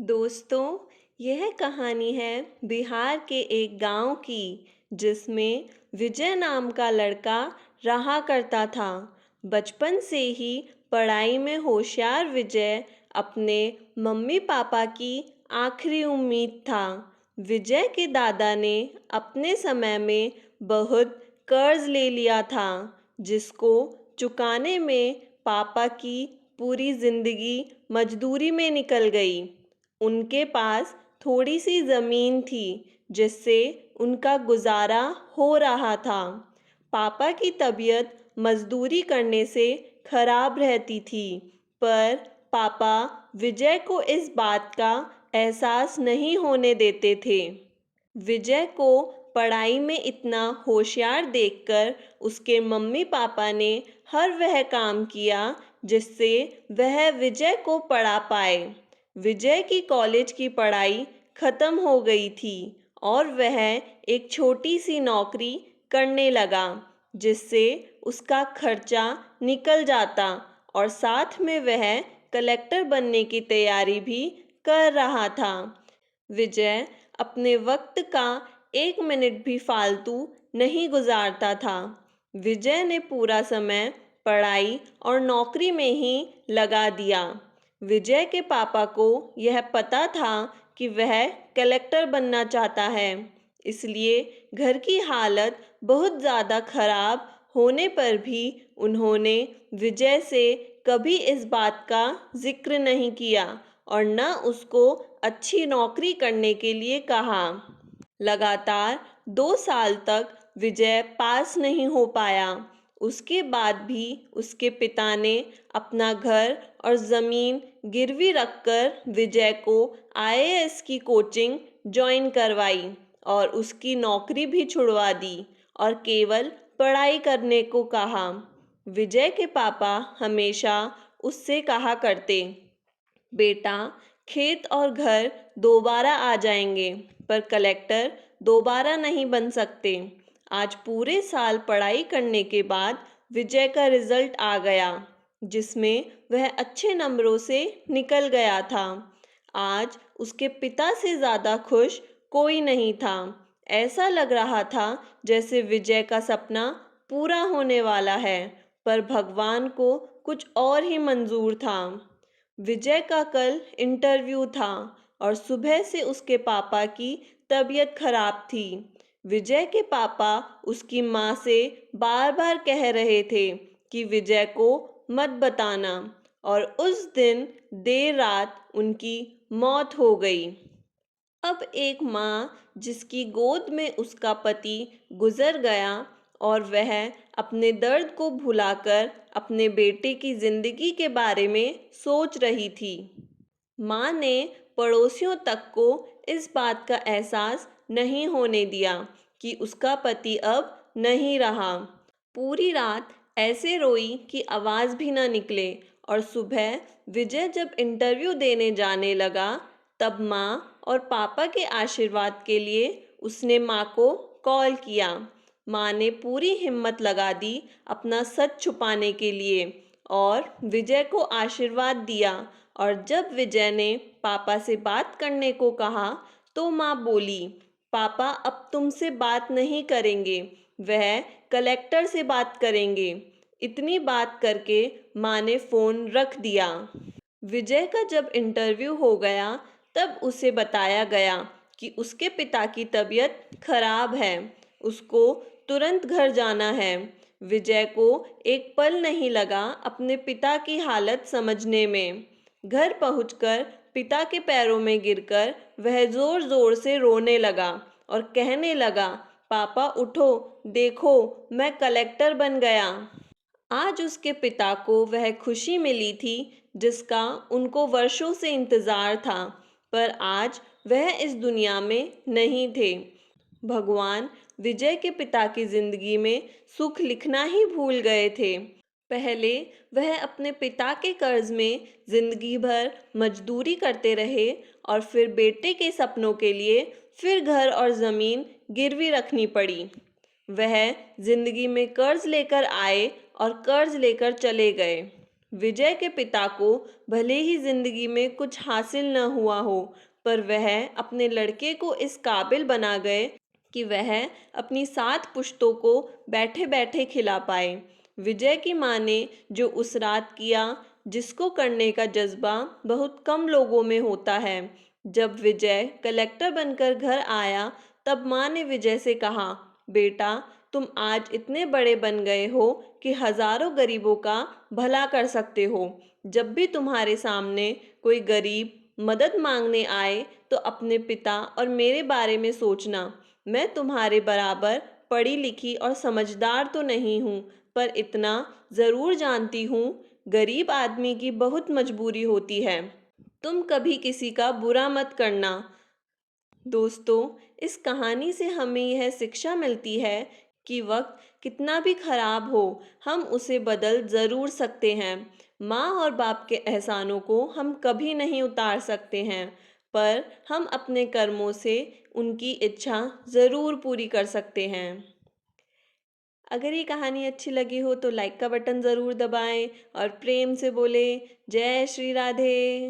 दोस्तों, यह कहानी है बिहार के एक गांव की जिसमें विजय नाम का लड़का रहा करता था। बचपन से ही पढ़ाई में होशियार विजय अपने मम्मी पापा की आखिरी उम्मीद था। विजय के दादा ने अपने समय में बहुत कर्ज ले लिया था, जिसको चुकाने में पापा की पूरी जिंदगी मजदूरी में निकल गई। उनके पास थोड़ी सी ज़मीन थी जिससे उनका गुजारा हो रहा था। पापा की तबीयत मजदूरी करने से खराब रहती थी, पर पापा विजय को इस बात का एहसास नहीं होने देते थे। विजय को पढ़ाई में इतना होशियार देखकर उसके मम्मी पापा ने हर वह काम किया जिससे वह विजय को पढ़ा पाए। विजय की कॉलेज की पढ़ाई खत्म हो गई थी और वह एक छोटी सी नौकरी करने लगा, जिससे उसका खर्चा निकल जाता और साथ में वह कलेक्टर बनने की तैयारी भी कर रहा था। विजय अपने वक्त का एक मिनट भी फालतू नहीं गुजारता था। विजय ने पूरा समय पढ़ाई और नौकरी में ही लगा दिया। विजय के पापा को यह पता था कि वह कलेक्टर बनना चाहता है, इसलिए घर की हालत बहुत ज़्यादा खराब होने पर भी उन्होंने विजय से कभी इस बात का जिक्र नहीं किया और न उसको अच्छी नौकरी करने के लिए कहा। लगातार 2 साल तक विजय पास नहीं हो पाया। उसके बाद भी उसके पिता ने अपना घर और ज़मीन गिरवी रखकर विजय को आईएएस की कोचिंग ज्वाइन करवाई और उसकी नौकरी भी छुड़वा दी और केवल पढ़ाई करने को कहा। विजय के पापा हमेशा उससे कहा करते, बेटा, खेत और घर दोबारा आ जाएंगे, पर कलेक्टर दोबारा नहीं बन सकते। आज पूरे साल पढ़ाई करने के बाद विजय का रिजल्ट आ गया, जिसमें वह अच्छे नंबरों से निकल गया था। आज उसके पिता से ज़्यादा खुश कोई नहीं था। ऐसा लग रहा था जैसे विजय का सपना पूरा होने वाला है, पर भगवान को कुछ और ही मंजूर था। विजय का कल इंटरव्यू था और सुबह से उसके पापा की तबीयत खराब थी। विजय के पापा उसकी माँ से बार बार कह रहे थे कि विजय को मत बताना, और उस दिन देर रात उनकी मौत हो गई। अब एक माँ जिसकी गोद में उसका पति गुजर गया और वह अपने दर्द को भुलाकर अपने बेटे की जिंदगी के बारे में सोच रही थी। माँ ने पड़ोसियों तक को इस बात का एहसास नहीं होने दिया कि उसका पति अब नहीं रहा। पूरी रात ऐसे रोई कि आवाज़ भी ना निकले, और सुबह विजय जब इंटरव्यू देने जाने लगा तब माँ और पापा के आशीर्वाद के लिए उसने माँ को कॉल किया। माँ ने पूरी हिम्मत लगा दी अपना सच छुपाने के लिए और विजय को आशीर्वाद दिया। और जब विजय ने पापा से बात करने को कहा तो माँ बोली, पापा अब तुमसे बात नहीं करेंगे, वह कलेक्टर से बात करेंगे। इतनी बात करके माँ ने फ़ोन रख दिया। विजय का जब इंटरव्यू हो गया तब उसे बताया गया कि उसके पिता की तबीयत खराब है, उसको तुरंत घर जाना है। विजय को एक पल नहीं लगा अपने पिता की हालत समझने में। घर पहुंचकर पिता के पैरों में गिरकर वह जोर जोर से रोने लगा और कहने लगा, पापा उठो, देखो मैं कलेक्टर बन गया। आज उसके पिता को वह खुशी मिली थी जिसका उनको वर्षों से इंतज़ार था, पर आज वह इस दुनिया में नहीं थे। भगवान विजय के पिता की जिंदगी में सुख लिखना ही भूल गए थे। पहले वह अपने पिता के कर्ज में जिंदगी भर मजदूरी करते रहे और फिर बेटे के सपनों के लिए फिर घर और ज़मीन गिरवी रखनी पड़ी। वह जिंदगी में कर्ज लेकर आए और कर्ज लेकर चले गए। विजय के पिता को भले ही जिंदगी में कुछ हासिल न हुआ हो, पर वह अपने लड़के को इस काबिल बना गए कि वह अपनी 7 पुश्तों को बैठे बैठे खिला पाए। विजय की माँ ने जो उस रात किया, जिसको करने का जज्बा बहुत कम लोगों में होता है। जब विजय कलेक्टर बनकर घर आया, तब माँ ने विजय से कहा, बेटा, तुम आज इतने बड़े बन गए हो कि हजारों गरीबों का भला कर सकते हो। जब भी तुम्हारे सामने कोई गरीब मदद मांगने आए, तो अपने पिता और मेरे बारे में सोचना। मैं तुम्हारे बराबर पढ़ी लिखी और समझदार तो नहीं हूँ, पर इतना ज़रूर जानती हूँ, गरीब आदमी की बहुत मजबूरी होती है। तुम कभी किसी का बुरा मत करना। दोस्तों, इस कहानी से हमें यह शिक्षा मिलती है कि वक्त कितना भी खराब हो, हम उसे बदल ज़रूर सकते हैं। माँ और बाप के एहसानों को हम कभी नहीं उतार सकते हैं, पर हम अपने कर्मों से उनकी इच्छा ज़रूर पूरी कर सकते हैं। अगर ये कहानी अच्छी लगी हो तो लाइक का बटन ज़रूर दबाएं और प्रेम से बोलें, जय श्री राधे।